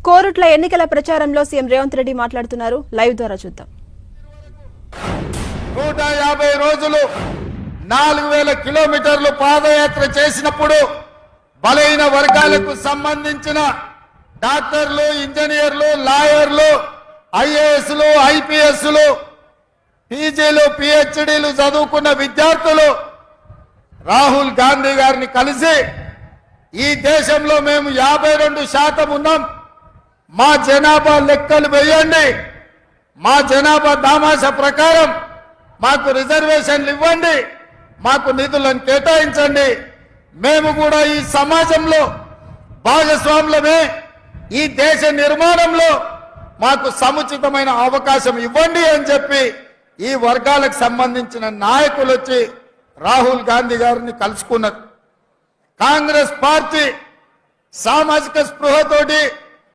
కోరుట్ల ఎన్నికల ప్రచారంలో సీఎం రేవంత్ రెడ్డి మాట్లాడుతున్నారు. లైవ్ ద్వారా చూద్దాం. 150 రోజులు 4000 కిలోమీటర్లు పాదయాత్ర చేసినప్పుడు బలైన వర్గాలకు సంబంధించిన డాక్టర్లు, ఇంజనీర్లు, లాయర్లు, ఐఏఎస్లు, ఐపీఎస్లు, పీజీలు, పిహెచ్డీలు చదువుకున్న విద్యార్థులు రాహుల్ గాంధీ గారిని కలిసి ఈ దేశంలో మేము 52% ఉన్నాం, మా జనాభా లెక్కలు వేయండి, మా జనాభా దామాషా ప్రకారం మాకు రిజర్వేషన్లు ఇవ్వండి, మాకు నిధులను కేటాయించండి, మేము కూడా ఈ సమాజంలో భాగస్వాములమే, ఈ దేశ నిర్మాణంలో మాకు సముచితమైన అవకాశం ఇవ్వండి అని చెప్పి ఈ వర్గాలకు సంబంధించిన నాయకులు వచ్చి రాహుల్ గాంధీ గారిని కలుసుకున్నారు. కాంగ్రెస్ పార్టీ సామాజిక స్పృహతోటి